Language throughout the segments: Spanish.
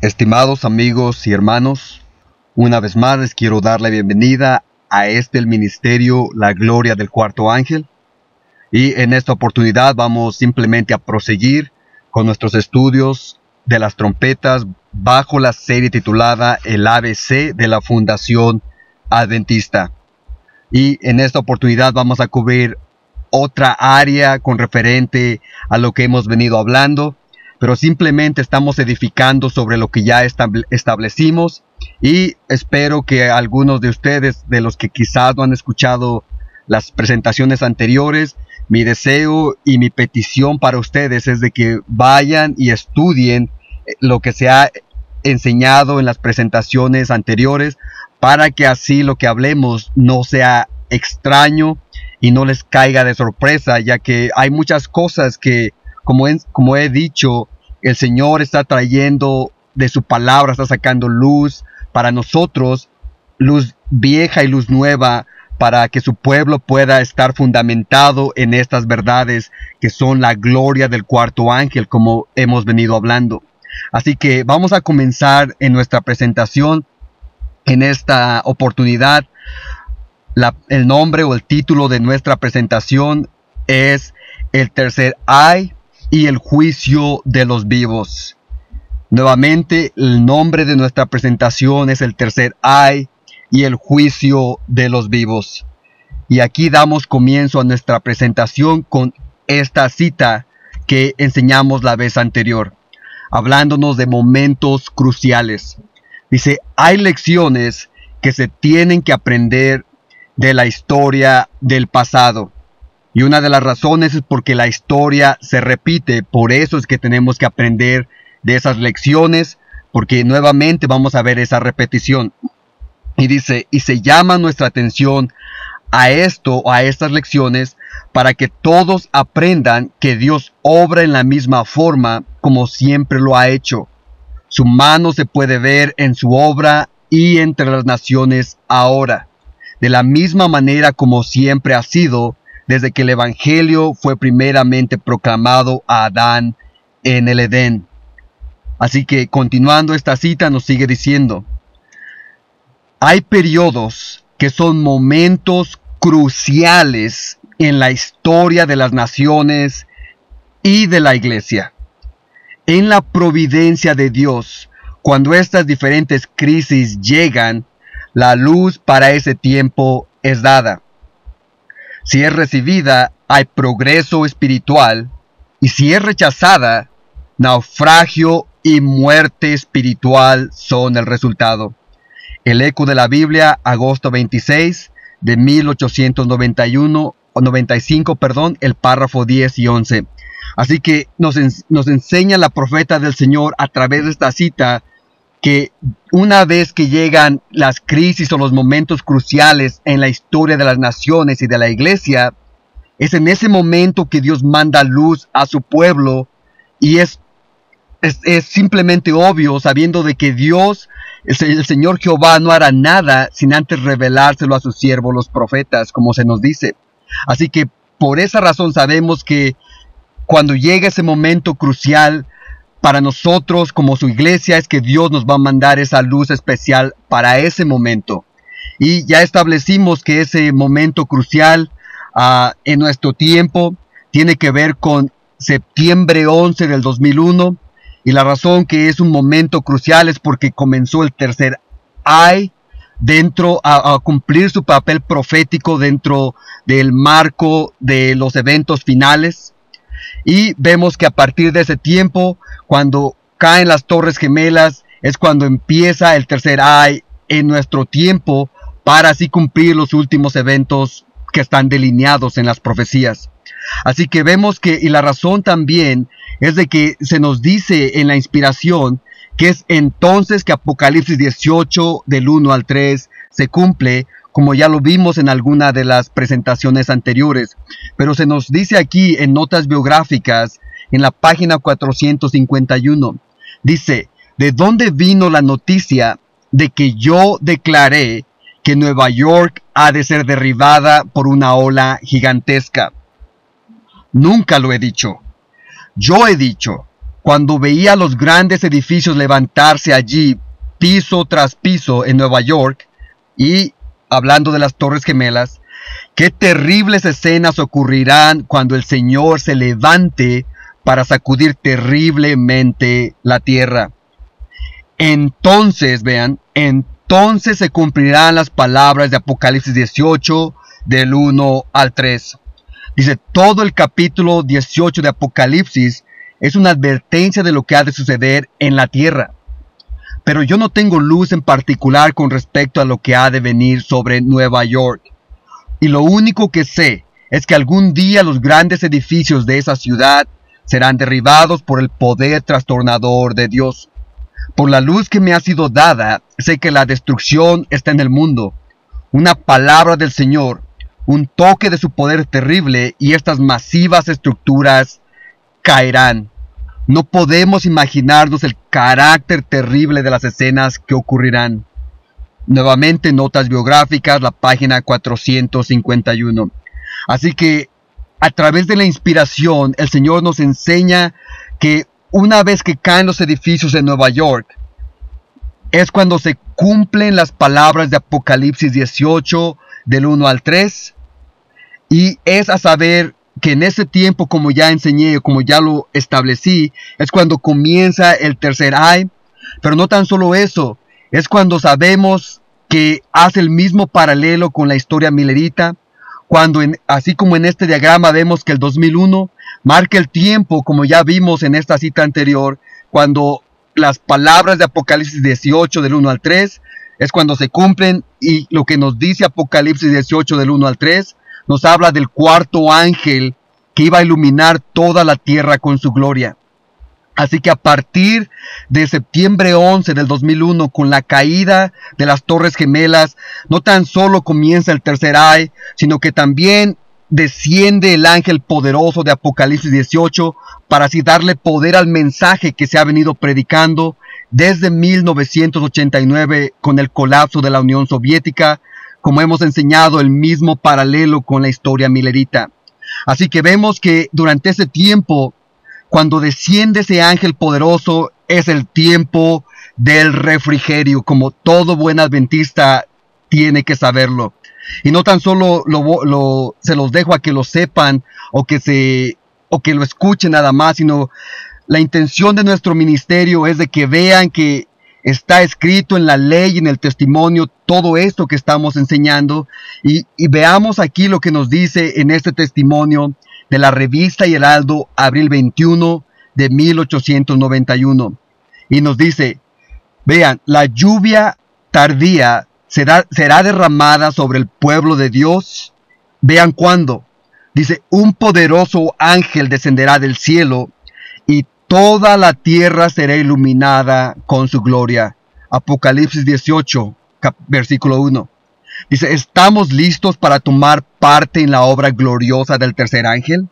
Estimados amigos y hermanos, una vez más les quiero dar la bienvenida a el ministerio La Gloria del Cuarto Ángel. Y en esta oportunidad vamos simplemente a proseguir con nuestros estudios de las trompetas bajo la serie titulada El ABC de la Fundación Adventista. Y en esta oportunidad vamos a cubrir otra área con referente a lo que hemos venido hablando, pero simplemente estamos edificando sobre lo que ya establecimos, y espero que algunos de ustedes, de los que quizás no han escuchado las presentaciones anteriores, mi deseo y mi petición para ustedes es de que vayan y estudien lo que se ha enseñado en las presentaciones anteriores, para que así lo que hablemos no sea extraño y no les caiga de sorpresa, ya que hay muchas cosas que, como he dicho, el Señor está trayendo de su palabra, está sacando luz para nosotros, luz vieja y luz nueva, para que su pueblo pueda estar fundamentado en estas verdades que son la gloria del cuarto ángel, como hemos venido hablando. Así que vamos a comenzar en nuestra presentación. En esta oportunidad, el nombre o el título de nuestra presentación es El tercer ay y el juicio de los vivos. Nuevamente, el nombre de nuestra presentación es El tercer ay y el juicio de los vivos. Y aquí damos comienzo a nuestra presentación con esta cita que enseñamos la vez anterior, hablándonos de momentos cruciales. Dice: hay lecciones que se tienen que aprender de la historia del pasado. Y una de las razones es porque la historia se repite. Por eso es que tenemos que aprender de esas lecciones, porque nuevamente vamos a ver esa repetición. Y dice, y se llama nuestra atención a estas lecciones, para que todos aprendan que Dios obra en la misma forma como siempre lo ha hecho. Su mano se puede ver en su obra y entre las naciones ahora, de la misma manera como siempre ha sido desde que el Evangelio fue primeramente proclamado a Adán en el Edén. Así que continuando esta cita nos sigue diciendo: hay periodos que son momentos cruciales en la historia de las naciones y de la iglesia. En la providencia de Dios, cuando estas diferentes crisis llegan, la luz para ese tiempo es dada. Si es recibida, hay progreso espiritual, y si es rechazada, naufragio y muerte espiritual son el resultado. El eco de la Biblia, agosto 26 de 1891 o 95, el párrafo 10 y 11. Así que nos enseña la profeta del Señor a través de esta cita que una vez que llegan las crisis o los momentos cruciales en la historia de las naciones y de la iglesia, es en ese momento que Dios manda luz a su pueblo, y es simplemente obvio, sabiendo de que Dios, el Señor Jehová, no hará nada sin antes revelárselo a sus siervos los profetas, como se nos dice. Así que por esa razón sabemos que cuando llega ese momento crucial para nosotros como su iglesia, es que Dios nos va a mandar esa luz especial para ese momento. Y ya establecimos que ese momento crucial en nuestro tiempo tiene que ver con septiembre 11 del 2001. Y la razón que es un momento crucial es porque comenzó el tercer ay a cumplir su papel profético dentro del marco de los eventos finales. Y vemos que a partir de ese tiempo, cuando caen las Torres Gemelas, es cuando empieza el tercer ay en nuestro tiempo, para así cumplir los últimos eventos que están delineados en las profecías. Así que vemos que, y la razón también, es de que se nos dice en la inspiración que es entonces que Apocalipsis 18 del 1 al 3 se cumple, como ya lo vimos en alguna de las presentaciones anteriores. Pero se nos dice aquí en notas biográficas, en la página 451, dice: ¿de dónde vino la noticia de que yo declaré que Nueva York ha de ser derribada por una ola gigantesca? Nunca lo he dicho. Yo he dicho: cuando veía los grandes edificios levantarse allí, piso tras piso en Nueva York, y hablando de las Torres Gemelas, qué terribles escenas ocurrirán cuando el Señor se levante para sacudir terriblemente la tierra. Entonces, vean, entonces se cumplirán las palabras de Apocalipsis 18, del 1 al 3. Dice, todo el capítulo 18 de Apocalipsis es una advertencia de lo que ha de suceder en la tierra. Pero yo no tengo luz en particular con respecto a lo que ha de venir sobre Nueva York. Y lo único que sé es que algún día los grandes edificios de esa ciudad serán derribados por el poder trastornador de Dios. Por la luz que me ha sido dada, sé que la destrucción está en el mundo. Una palabra del Señor, un toque de su poder terrible, y estas masivas estructuras caerán. No podemos imaginarnos el carácter terrible de las escenas que ocurrirán. Nuevamente, notas biográficas, la página 451. Así que, a través de la inspiración, el Señor nos enseña que una vez que caen los edificios en Nueva York, es cuando se cumplen las palabras de Apocalipsis 18, del 1 al 3, y es a saber que en ese tiempo, como ya enseñé, como ya lo establecí, es cuando comienza el tercer ay. Pero no tan solo eso, es cuando sabemos que hace el mismo paralelo con la historia milerita, cuando así como en este diagrama vemos que el 2001 marca el tiempo, como ya vimos en esta cita anterior, cuando las palabras de Apocalipsis 18 del 1 al 3 es cuando se cumplen, y lo que nos dice Apocalipsis 18 del 1 al 3 nos habla del cuarto ángel que iba a iluminar toda la tierra con su gloria. Así que a partir de septiembre 11 del 2001, con la caída de las Torres Gemelas, no tan solo comienza el tercer ay, sino que también desciende el ángel poderoso de Apocalipsis 18 para así darle poder al mensaje que se ha venido predicando desde 1989 con el colapso de la Unión Soviética, como hemos enseñado, el mismo paralelo con la historia milerita. Así que vemos que durante ese tiempo, cuando desciende ese ángel poderoso, es el tiempo del refrigerio, como todo buen adventista tiene que saberlo. Y no tan solo se los dejo a que lo sepan o que lo escuchen nada más, sino la intención de nuestro ministerio es de que vean que está escrito en la ley y en el testimonio todo esto que estamos enseñando, y veamos aquí lo que nos dice en este testimonio de la revista Heraldo, abril 21 de 1891. Y nos dice, vean, la lluvia tardía será derramada sobre el pueblo de Dios. Vean cuándo. Dice, un poderoso ángel descenderá del cielo y toda la tierra será iluminada con su gloria. Apocalipsis 18, versículo 1. Dice, ¿estamos listos para tomar parte en la obra gloriosa del tercer ángel?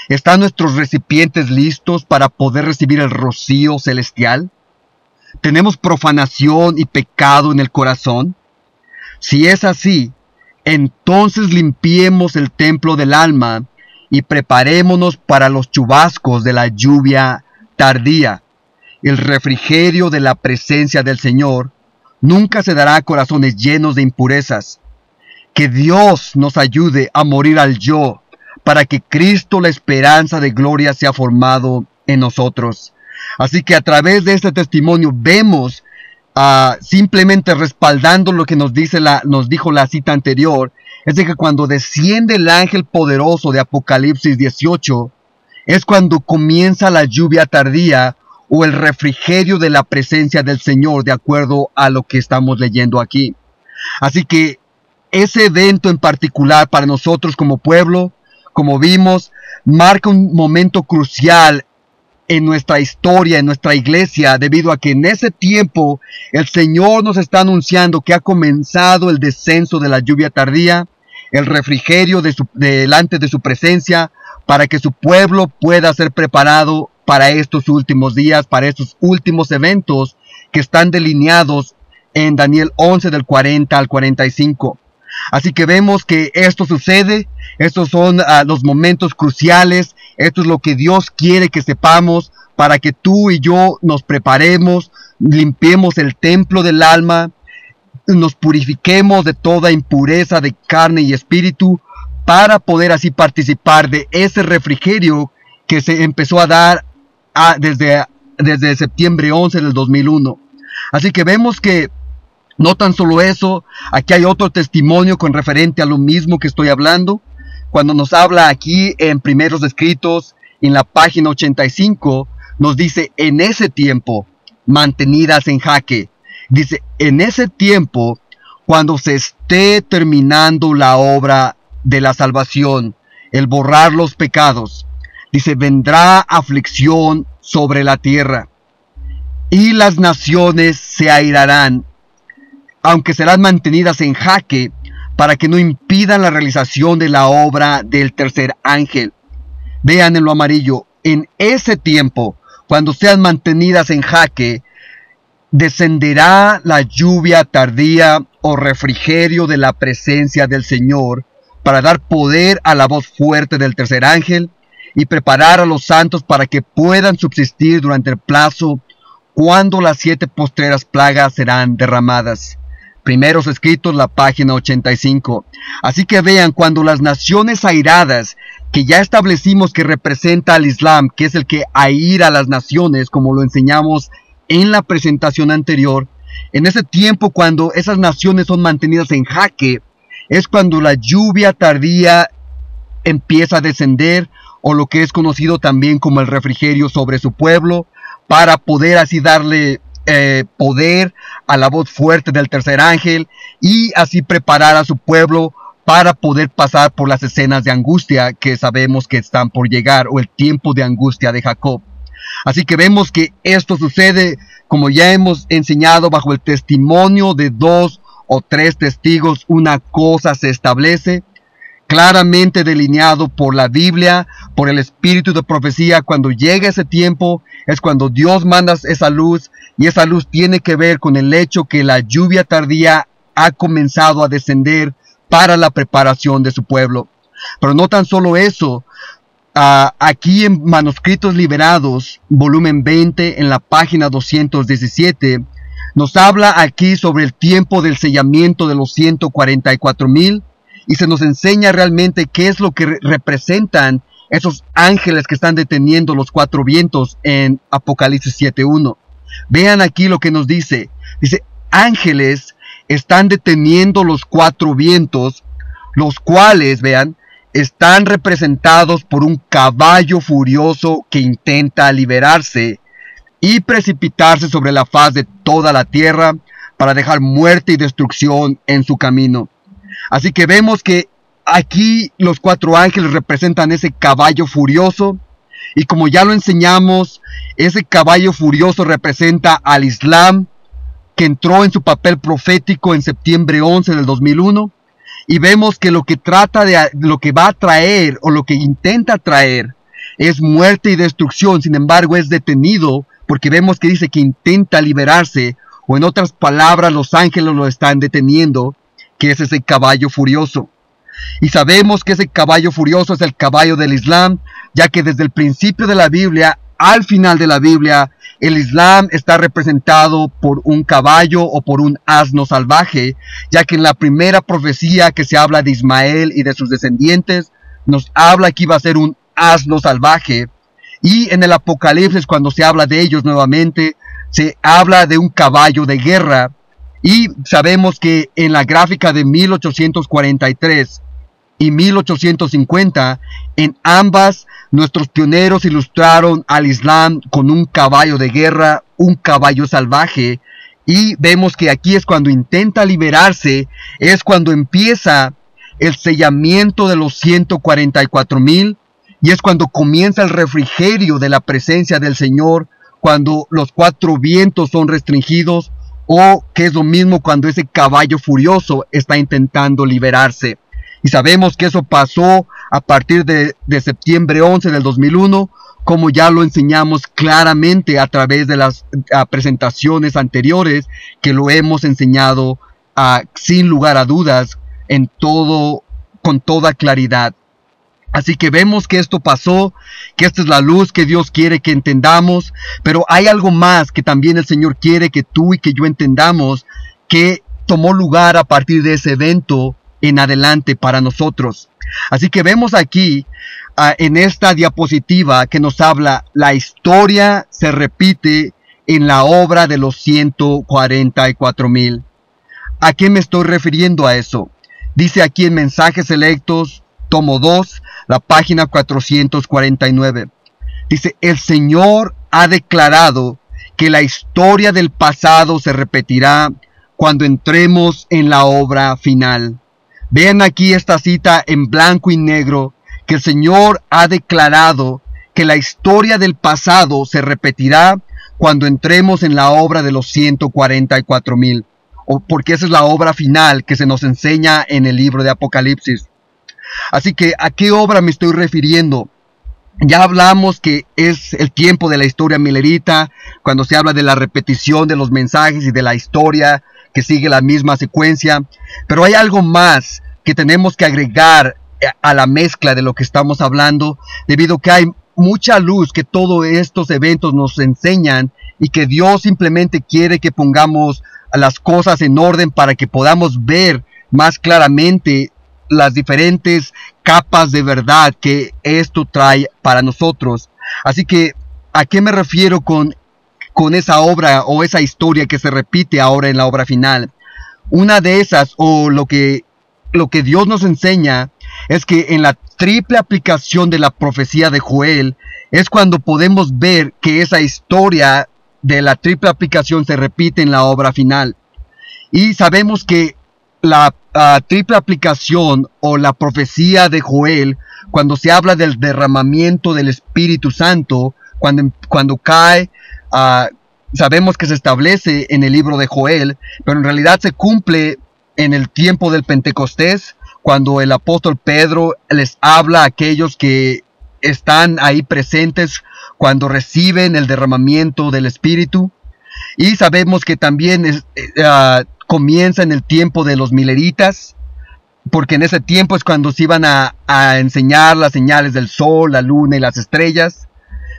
¿Están nuestros recipientes listos para poder recibir el rocío celestial? ¿Tenemos profanación y pecado en el corazón? Si es así, entonces limpiemos el templo del alma y preparémonos para los chubascos de la lluvia tardía. El refrigerio de la presencia del Señor nunca se dará a corazones llenos de impurezas. Que Dios nos ayude a morir al yo, para que Cristo, la esperanza de gloria, sea formado en nosotros. Así que a través de este testimonio vemos, simplemente respaldando lo que nos dijo la cita anterior, es de que cuando desciende el ángel poderoso de Apocalipsis 18, es cuando comienza la lluvia tardía o el refrigerio de la presencia del Señor, de acuerdo a lo que estamos leyendo aquí. Así que ese evento en particular para nosotros como pueblo, como vimos, marca un momento crucial en nuestra historia, en nuestra iglesia, debido a que en ese tiempo el Señor nos está anunciando que ha comenzado el descenso de la lluvia tardía, el refrigerio delante de su presencia, para que su pueblo pueda ser preparado para estos últimos días, para estos últimos eventos que están delineados en Daniel 11 del 40 al 45. Así que vemos que esto sucede, estos son los momentos cruciales Esto es lo que Dios quiere que sepamos para que tú y yo nos preparemos, limpiemos el templo del alma, nos purifiquemos de toda impureza de carne y espíritu, para poder así participar de ese refrigerio que se empezó a dar desde septiembre 11 del 2001. Así que vemos que no tan solo eso, aquí hay otro testimonio con referente a lo mismo que estoy hablando. Cuando nos habla aquí en Primeros Escritos, en la página 85, nos dice, en ese tiempo, mantenidas en jaque. Dice, en ese tiempo, cuando se esté terminando la obra de la salvación, el borrar los pecados, dice, vendrá aflicción sobre la tierra, y las naciones se airarán, aunque serán mantenidas en jaque, para que no impidan la realización de la obra del tercer ángel. Vean en lo amarillo, en ese tiempo, cuando sean mantenidas en jaque, descenderá la lluvia tardía o refrigerio de la presencia del Señor, para dar poder a la voz fuerte del tercer ángel, y preparar a los santos para que puedan subsistir durante el plazo, cuando las 7 postreras plagas serán derramadas. Primeros Escritos, la página 85. Así que vean, cuando las naciones airadas, que ya establecimos que representa al Islam, que es el que aira a las naciones, como lo enseñamos en la presentación anterior, en ese tiempo cuando esas naciones son mantenidas en jaque, es cuando la lluvia tardía empieza a descender, o lo que es conocido también como el refrigerio sobre su pueblo, para poder así darle poder a la voz fuerte del tercer ángel, y así preparar a su pueblo para poder pasar por las escenas de angustia que sabemos que están por llegar, o el tiempo de angustia de Jacob. Así que vemos que esto sucede, como ya hemos enseñado, bajo el testimonio de 2 o 3 testigos, una cosa se establece, claramente delineado por la Biblia, por el espíritu de profecía. Cuando llega ese tiempo, es cuando Dios manda esa luz, y esa luz tiene que ver con el hecho que la lluvia tardía ha comenzado a descender para la preparación de su pueblo. Pero no tan solo eso, aquí en Manuscritos Liberados, volumen 20, en la página 217, nos habla aquí sobre el tiempo del sellamiento de los 144,000, y se nos enseña realmente qué es lo que representan esos ángeles que están deteniendo los 4 vientos en Apocalipsis 7:1. Vean aquí lo que nos dice. Dice, ángeles están deteniendo los 4 vientos, los cuales, vean, están representados por un caballo furioso que intenta liberarse y precipitarse sobre la faz de toda la tierra para dejar muerte y destrucción en su camino. Así que vemos que aquí los 4 ángeles representan ese caballo furioso, y como ya lo enseñamos, ese caballo furioso representa al Islam, que entró en su papel profético en septiembre 11 del 2001, y vemos que lo que va a traer, o lo que intenta traer, es muerte y destrucción. Sin embargo, es detenido, porque vemos que dice que intenta liberarse, o en otras palabras, los ángeles lo están deteniendo, que es ese caballo furioso. Y sabemos que ese caballo furioso es el caballo del Islam, ya que desde el principio de la Biblia al final de la Biblia, el Islam está representado por un caballo o por un asno salvaje, ya que en la primera profecía que se habla de Ismael y de sus descendientes, nos habla que iba a ser un asno salvaje, y en el Apocalipsis, cuando se habla de ellos nuevamente, se habla de un caballo de guerra. Y sabemos que en la gráfica de 1843 y 1850, en ambas, nuestros pioneros ilustraron al Islam con un caballo de guerra, un caballo salvaje, y vemos que aquí es cuando intenta liberarse, es cuando empieza el sellamiento de los 144,000, y es cuando comienza el refrigerio de la presencia del Señor, cuando los 4 vientos son restringidos, o que es lo mismo cuando ese caballo furioso está intentando liberarse. Y sabemos que eso pasó a partir de septiembre 11 del 2001, como ya lo enseñamos claramente a través de las presentaciones anteriores, que lo hemos enseñado sin lugar a dudas, con toda claridad. Así que vemos que esto pasó, que esta es la luz que Dios quiere que entendamos, pero hay algo más que también el Señor quiere que tú y que yo entendamos, que tomó lugar a partir de ese evento en adelante para nosotros. Así que vemos aquí en esta diapositiva que nos habla, la historia se repite en la obra de los 144,000. ¿A qué me estoy refiriendo a eso? Dice aquí en Mensajes Selectos, tomo 2, la página 449. Dice, el Señor ha declarado que la historia del pasado se repetirá cuando entremos en la obra final. Vean aquí esta cita en blanco y negro, que el Señor ha declarado que la historia del pasado se repetirá cuando entremos en la obra de los 144,000, porque esa es la obra final que se nos enseña en el libro de Apocalipsis. Así que, ¿a qué obra me estoy refiriendo? Ya hablamos que es el tiempo de la historia milerita, cuando se habla de la repetición de los mensajes y de la historia que sigue la misma secuencia. Pero hay algo más que tenemos que agregar a la mezcla de lo que estamos hablando, debido a que hay mucha luz que todos estos eventos nos enseñan y que Dios simplemente quiere que pongamos las cosas en orden para que podamos ver más claramente las diferentes capas de verdad que esto trae para nosotros. Así que, ¿a qué me refiero con esa obra o esa historia que se repite ahora en la obra final? Una de esas, o lo que Dios nos enseña, es que en la triple aplicación de la profecía de Joel, es cuando podemos ver que esa historia de la triple aplicación se repite en la obra final. Y sabemos que la triple aplicación o la profecía de Joel, cuando se habla del derramamiento del Espíritu Santo, cuando cae, sabemos que se establece en el libro de Joel, pero en realidad se cumple en el tiempo del Pentecostés, cuando el apóstol Pedro les habla a aquellos que están ahí presentes cuando reciben el derramamiento del Espíritu. Y sabemos que también comienza en el tiempo de los mileritas, porque en ese tiempo es cuando se iban a enseñar las señales del sol, la luna y las estrellas.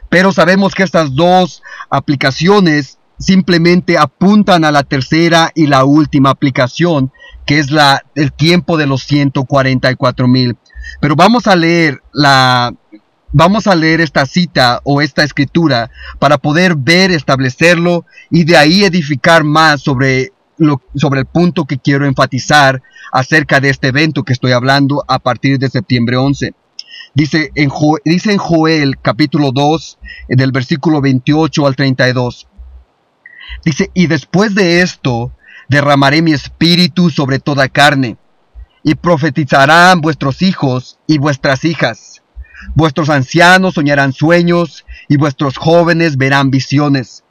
Pero sabemos que estas dos aplicaciones simplemente apuntan a la tercera y la última aplicación, que es el tiempo de los 144,000. Pero vamos a leer esta cita o esta escritura para poder ver, establecerlo y de ahí edificar más sobre el punto que quiero enfatizar acerca de este evento que estoy hablando a partir de septiembre 11. Dice en Joel capítulo 2, del versículo 28 al 32. Dice, y después de esto derramaré mi espíritu sobre toda carne, y profetizarán vuestros hijos y vuestras hijas. Vuestros ancianos soñarán sueños, y vuestros jóvenes verán visiones.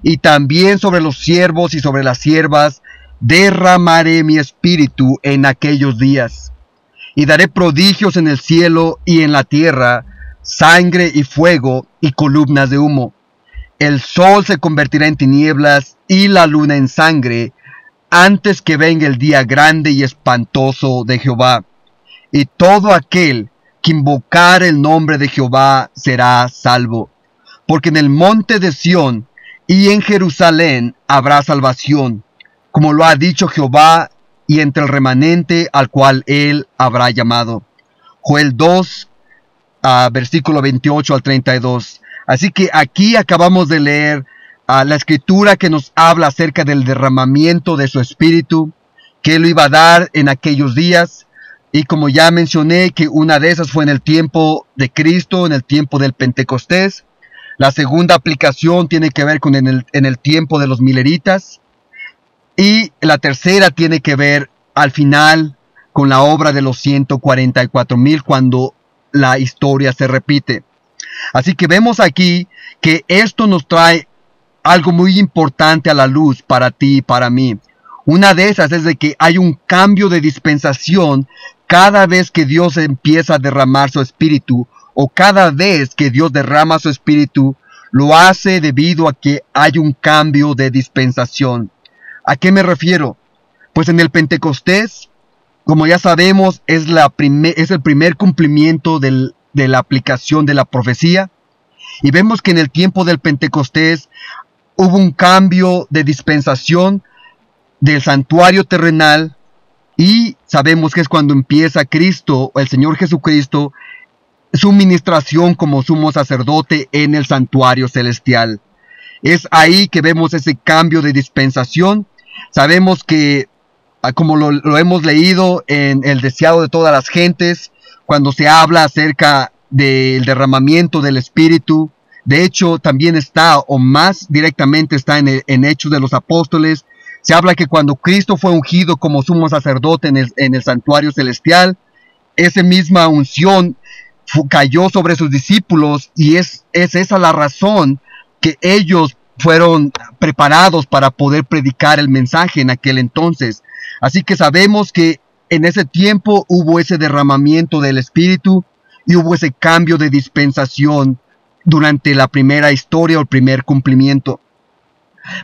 Y también sobre los siervos y sobre las siervas derramaré mi espíritu en aquellos días. Y daré prodigios en el cielo y en la tierra, sangre y fuego y columnas de humo. El sol se convertirá en tinieblas y la luna en sangre, antes que venga el día grande y espantoso de Jehová. Y todo aquel que invocar el nombre de Jehová será salvo. Porque en el monte de Sión y en Jerusalén habrá salvación, como lo ha dicho Jehová, y entre el remanente al cual él habrá llamado. Joel 2, versículo 28 al 32. Así que aquí acabamos de leer la escritura que nos habla acerca del derramamiento de su espíritu, que él lo iba a dar en aquellos días. Y como ya mencioné, que una de esas fue en el tiempo de Cristo, en el tiempo del Pentecostés. La segunda aplicación tiene que ver con en el tiempo de los mileritas. Y la tercera tiene que ver al final con la obra de los 144,000, cuando la historia se repite. Así que vemos aquí que esto nos trae algo muy importante a la luz para ti y para mí. Una de esas es de que hay un cambio de dispensación cada vez que Dios empieza a derramar su espíritu, o cada vez que Dios derrama su espíritu, lo hace debido a que hay un cambio de dispensación. ¿A qué me refiero? Pues en el Pentecostés, Como ya sabemos, es el primer cumplimiento de la aplicación de la profecía. Y vemos que en el tiempo del Pentecostés hubo un cambio de dispensación del santuario terrenal, y sabemos que es cuando empieza Cristo, el Señor Jesucristo, su ministración como sumo sacerdote en el santuario celestial. Es ahí que vemos ese cambio de dispensación. Sabemos que, como lo hemos leído en el deseado de todas las gentes, cuando se habla acerca del derramamiento del Espíritu, de hecho también está, o más directamente está en Hechos de los Apóstoles, se habla que cuando Cristo fue ungido como sumo sacerdote en el santuario celestial, esa misma unción cayó sobre sus discípulos, y es esa la razón que ellos fueron preparados para poder predicar el mensaje en aquel entonces. Así que sabemos que en ese tiempo hubo ese derramamiento del Espíritu y hubo ese cambio de dispensación durante la primera historia o el primer cumplimiento.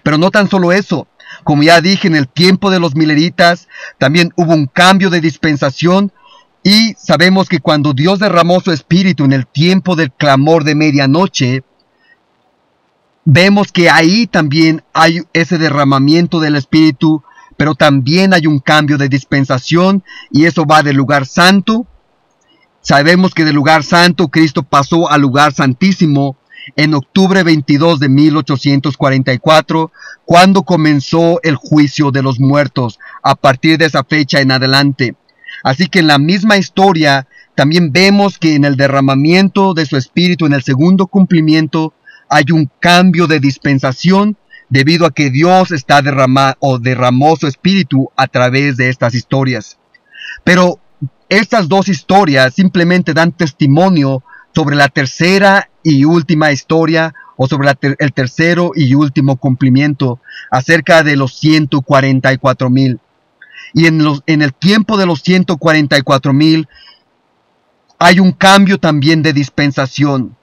Pero no tan solo eso, como ya dije, en el tiempo de los mileritas también hubo un cambio de dispensación, y sabemos que cuando Dios derramó su Espíritu en el tiempo del clamor de medianoche, vemos que ahí también hay ese derramamiento del Espíritu, pero también hay un cambio de dispensación, y eso va del lugar santo. Sabemos que del lugar santo Cristo pasó al lugar santísimo en octubre 22 de 1844, cuando comenzó el juicio de los muertos, a partir de esa fecha en adelante. Así que en la misma historia también vemos que en el derramamiento de su Espíritu, en el segundo cumplimiento, hay un cambio de dispensación, debido a que Dios derramó su Espíritu a través de estas historias. Pero estas dos historias simplemente dan testimonio sobre la tercera y última historia, o sobre el tercero y último cumplimiento, acerca de los 144,000. Y en el tiempo de los 144,000 hay un cambio también de dispensación.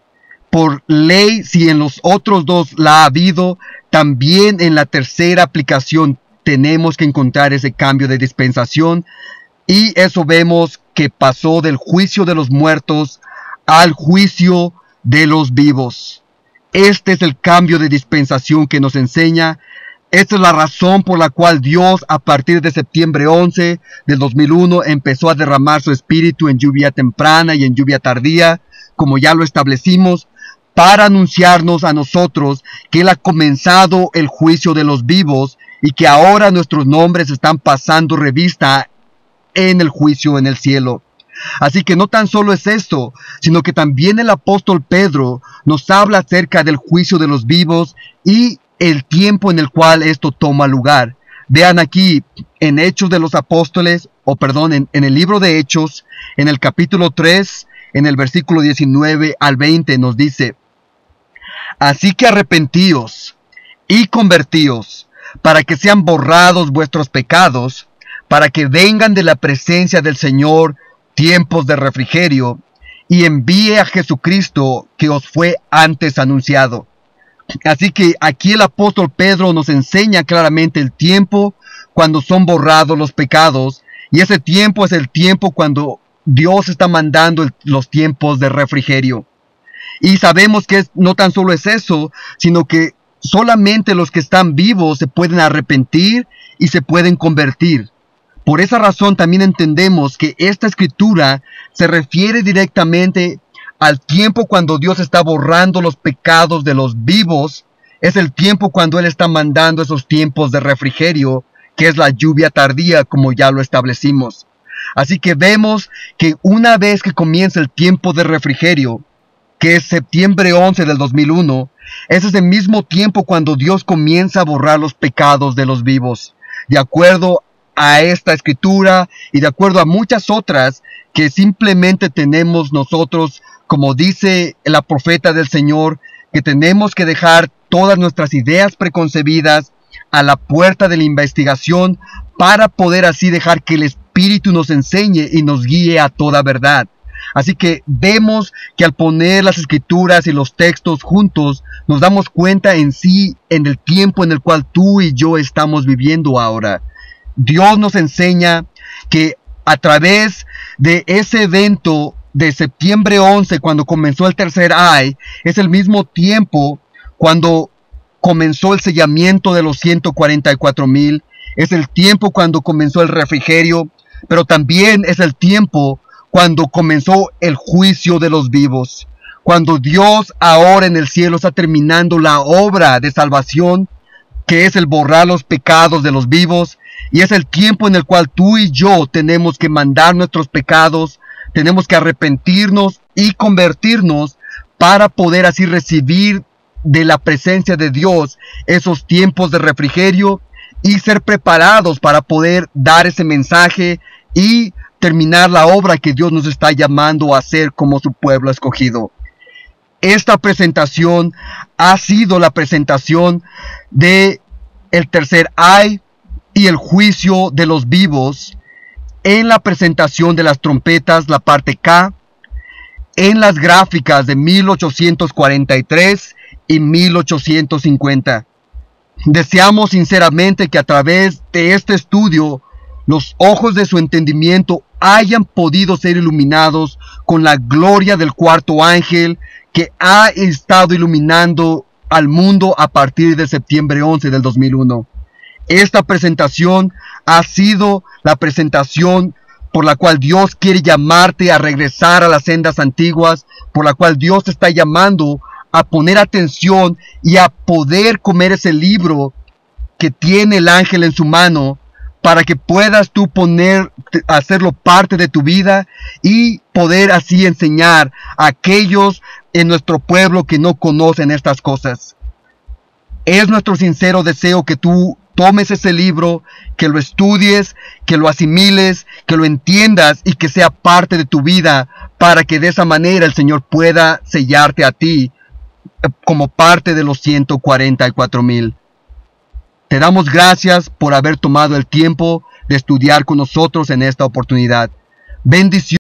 Por ley, si en los otros dos la ha habido, también en la tercera aplicación tenemos que encontrar ese cambio de dispensación. Y eso vemos que pasó del juicio de los muertos al juicio de los vivos. Este es el cambio de dispensación que nos enseña. Esta es la razón por la cual Dios, a partir de septiembre 11 del 2001, empezó a derramar su Espíritu en lluvia temprana y en lluvia tardía, como ya lo establecimos, para anunciarnos a nosotros que Él ha comenzado el juicio de los vivos, y que ahora nuestros nombres están pasando revista en el juicio en el cielo. Así que no tan solo es esto, sino que también el apóstol Pedro nos habla acerca del juicio de los vivos y el tiempo en el cual esto toma lugar. Vean aquí en Hechos de los Apóstoles, en el libro de Hechos, en el capítulo 3, en el versículo 19 al 20, nos dice: así que arrepentíos y convertíos, para que sean borrados vuestros pecados, para que vengan de la presencia del Señor tiempos de refrigerio, y envíe a Jesucristo, que os fue antes anunciado. Así que aquí el apóstol Pedro nos enseña claramente el tiempo cuando son borrados los pecados, y ese tiempo es el tiempo cuando Dios está mandando los tiempos de refrigerio. Y sabemos que no tan solo es eso, sino que solamente los que están vivos se pueden arrepentir y se pueden convertir. Por esa razón también entendemos que esta escritura se refiere directamente al tiempo cuando Dios está borrando los pecados de los vivos. Es el tiempo cuando Él está mandando esos tiempos de refrigerio, que es la lluvia tardía, como ya lo establecimos. Así que vemos que una vez que comienza el tiempo de refrigerio, que es septiembre 11 del 2001, ese es el mismo tiempo cuando Dios comienza a borrar los pecados de los vivos, de acuerdo a esta escritura y de acuerdo a muchas otras que simplemente tenemos nosotros, como dice la profeta del Señor, que tenemos que dejar todas nuestras ideas preconcebidas a la puerta de la investigación, para poder así dejar que el Espíritu nos enseñe y nos guíe a toda verdad. Así que vemos que al poner las escrituras y los textos juntos, nos damos cuenta en sí, en el tiempo en el cual tú y yo estamos viviendo ahora. Dios nos enseña que a través de ese evento de septiembre 11, cuando comenzó el tercer ay, es el mismo tiempo cuando comenzó el sellamiento de los 144,000, es el tiempo cuando comenzó el refrigerio, pero también es el tiempo cuando comenzó el juicio de los vivos. Cuando Dios ahora en el cielo está terminando la obra de salvación, que es el borrar los pecados de los vivos, y es el tiempo en el cual tú y yo tenemos que mandar nuestros pecados, tenemos que arrepentirnos y convertirnos para poder así recibir de la presencia de Dios esos tiempos de refrigerio y ser preparados para poder dar ese mensaje y terminar la obra que Dios nos está llamando a hacer como su pueblo escogido. Esta presentación ha sido la presentación de el tercer ay y el juicio de los vivos en la presentación de las trompetas, la parte K, en las gráficas de 1843 y 1850. Deseamos sinceramente que a través de este estudio los ojos de su entendimiento hayan podido ser iluminados con la gloria del cuarto ángel que ha estado iluminando al mundo a partir de septiembre 11 del 2001. Esta presentación ha sido la presentación por la cual Dios quiere llamarte a regresar a las sendas antiguas, por la cual Dios te está llamando a poner atención y a poder comer ese libro que tiene el ángel en su mano, para que puedas tú hacerlo parte de tu vida y poder así enseñar a aquellos en nuestro pueblo que no conocen estas cosas. Es nuestro sincero deseo que tú tomes ese libro, que lo estudies, que lo asimiles, que lo entiendas y que sea parte de tu vida, para que de esa manera el Señor pueda sellarte a ti como parte de los 144,000. Te damos gracias por haber tomado el tiempo de estudiar con nosotros en esta oportunidad. Bendiciones.